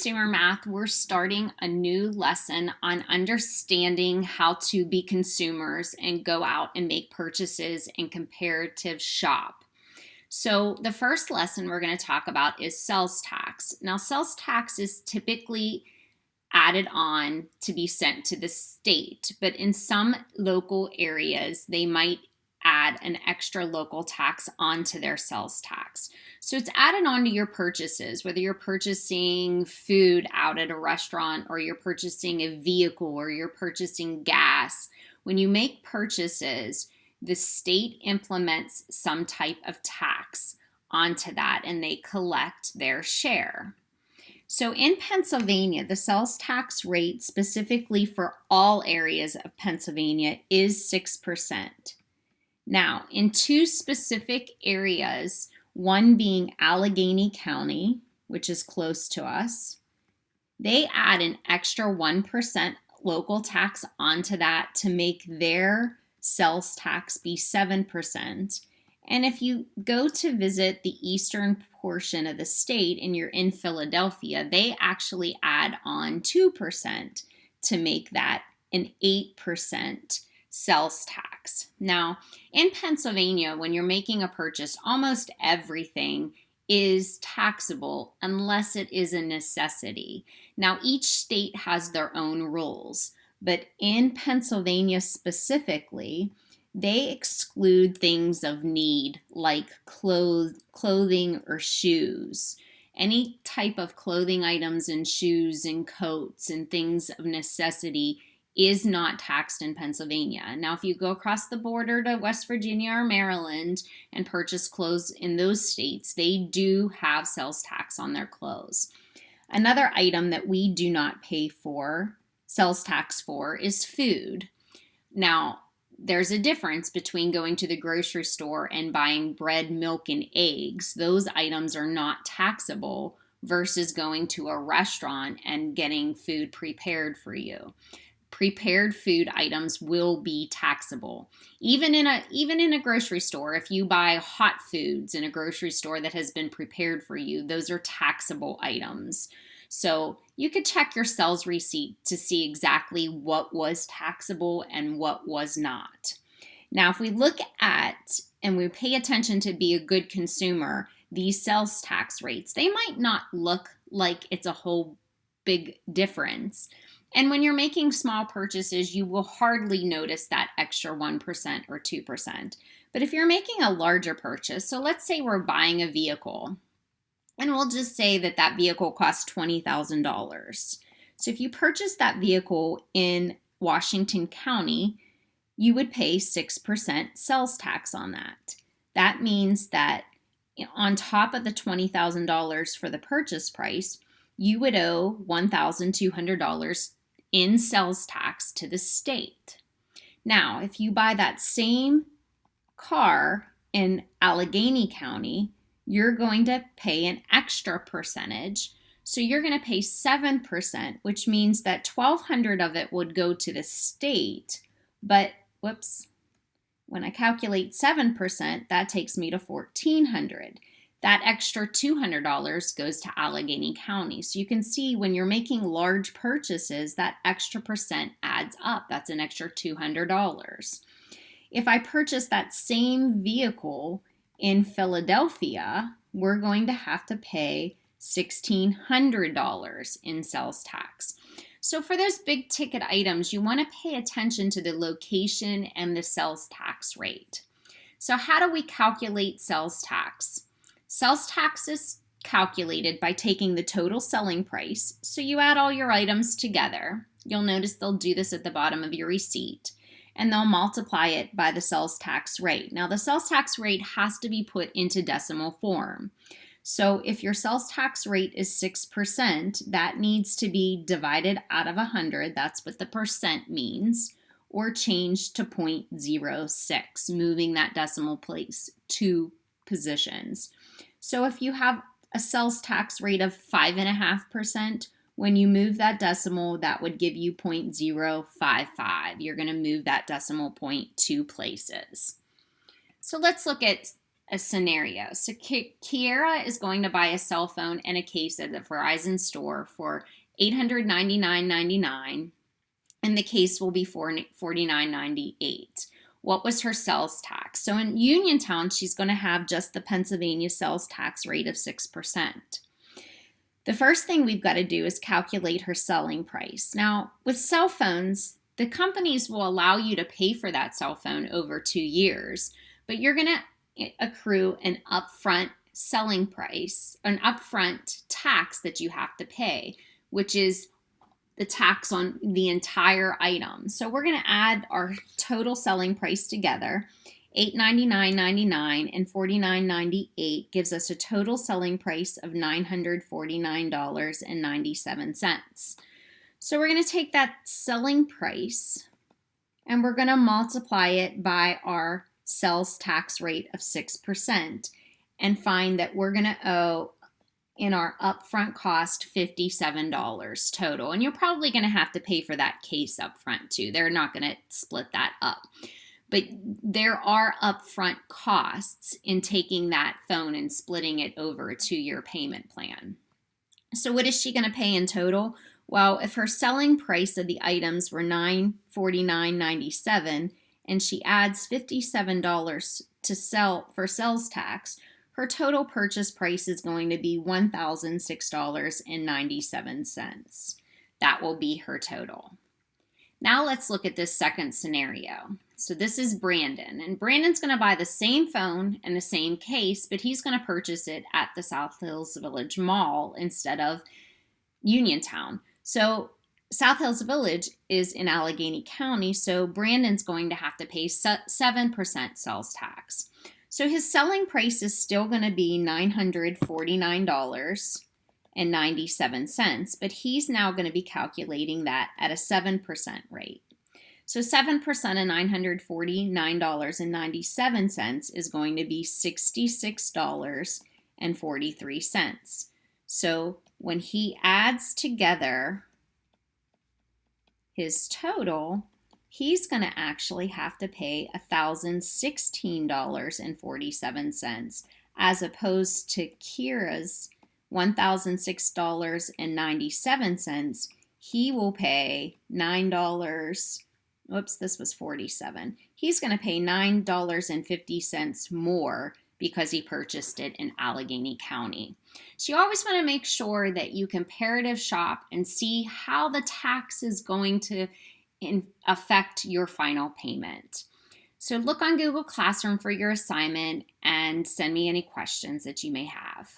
Consumer Math, we're starting a new lesson on understanding how to be consumers and go out and make purchases and comparative shop. So, the first lesson we're going to talk about is sales tax. Now, sales tax is typically added on to be sent to the state, but in some local areas, they might add an extra local tax onto their sales tax. So it's added on to your purchases, whether you're purchasing food out at a restaurant or you're purchasing a vehicle or you're purchasing gas. When you make purchases, the state implements some type of tax onto that and they collect their share. So in Pennsylvania, the sales tax rate specifically for all areas of Pennsylvania is 6%. Now, in two specific areas, one being Allegheny County, which is close to us, they add an extra 1% local tax onto that to make their sales tax be 7%. And if you go to visit the eastern portion of the state and you're in Philadelphia, they actually add on 2% to make that an 8% sales tax. Now, in Pennsylvania, when you're making a purchase, almost everything is taxable unless it is a necessity. Now, each state has their own rules, but in Pennsylvania specifically, they exclude things of need like clothing or shoes. Any type of clothing items and shoes and coats and things of necessity is not taxed in Pennsylvania. Now, if you go across the border to West Virginia or Maryland and purchase clothes in those states, they do have sales tax on their clothes. Another item that we do not pay for sales tax for is food. Now, there's a difference between going to the grocery store and buying bread, milk, and eggs. Those items are not taxable versus going to a restaurant and getting food prepared for you. Prepared food items will be taxable. Even in a grocery store, if you buy hot foods in a grocery store that has been prepared for you, those are taxable items. So you could check your sales receipt to see exactly what was taxable and what was not. Now, if we look at and we pay attention to be a good consumer, these sales tax rates, they might not look like it's a whole big difference. And when you're making small purchases, you will hardly notice that extra 1% or 2%. But if you're making a larger purchase, so let's say we're buying a vehicle, and we'll just say that that vehicle costs $20,000. So if you purchase that vehicle in Washington County, you would pay 6% sales tax on that. That means that on top of the $20,000 for the purchase price, you would owe $1,200 in sales tax to the state. Now, if you buy that same car in Allegheny County, you're going to pay an extra percentage. So you're going to pay 7%, which means that $1,200 of it would go to the state. But, when I calculate 7%, that takes me to $1,400. That extra $200 goes to Allegheny County. So you can see when you're making large purchases, that extra percent adds up. That's an extra $200. If I purchase that same vehicle in Philadelphia, we're going to have to pay $1,600 in sales tax. So for those big ticket items, you want to pay attention to the location and the sales tax rate. So how do we calculate sales tax? Sales tax is calculated by taking the total selling price. So you add all your items together. You'll notice they'll do this at the bottom of your receipt. And they'll multiply it by the sales tax rate. Now, the sales tax rate has to be put into decimal form. So if your sales tax rate is 6%, that needs to be divided out of 100. That's what the percent means. Or changed to 0.06, moving that decimal place 2 positions. So if you have a sales tax rate of 5.5%, when you move that decimal, that would give you 0.055. You're going to move that decimal point 2 places. So let's look at a scenario. So Kiera is going to buy a cell phone and a case at the Verizon store for $899.99, and the case will be $49.98. What was her sales tax? So in Uniontown, she's going to have just the Pennsylvania sales tax rate of 6%. The first thing we've got to do is calculate her selling price. Now, with cell phones, the companies will allow you to pay for that cell phone over 2 years, but you're going to accrue an upfront selling price, an upfront tax that you have to pay, which is the tax on the entire item. So we're going to add our total selling price together. $899.99 and $49.98 gives us a total selling price of $949.97. So we're going to take that selling price and we're going to multiply it by our sales tax rate of 6% and find that we're going to owe in our upfront cost $57 total. And you're probably going to have to pay for that case upfront too. They're not going to split that up. But there are upfront costs in taking that phone and splitting it over a 2-year payment plan. So what is she going to pay in total? Well, if her selling price of the items were $949.97 and she adds $57 to sell for sales tax, her total purchase price is going to be $1,006.97. That will be her total. Now let's look at this second scenario. So this is Brandon, and Brandon's going to buy the same phone and the same case, but he's going to purchase it at the South Hills Village Mall instead of Uniontown. So South Hills Village is in Allegheny County, so Brandon's going to have to pay 7% sales tax. So his selling price is still going to be $949.97, but he's now going to be calculating that at a 7% rate. So 7% of $949.97 is going to be $66.43. So when he adds together his total, he's going to actually have to pay $1,016.47 as opposed to Kira's $1,006.97. He will pay $9. Oops, this was $47. He's going to pay $9.50 more because he purchased it in Allegheny County. So you always want to make sure that you comparative shop and see how the tax is going to affect your final payment. So look on Google Classroom for your assignment and send me any questions that you may have.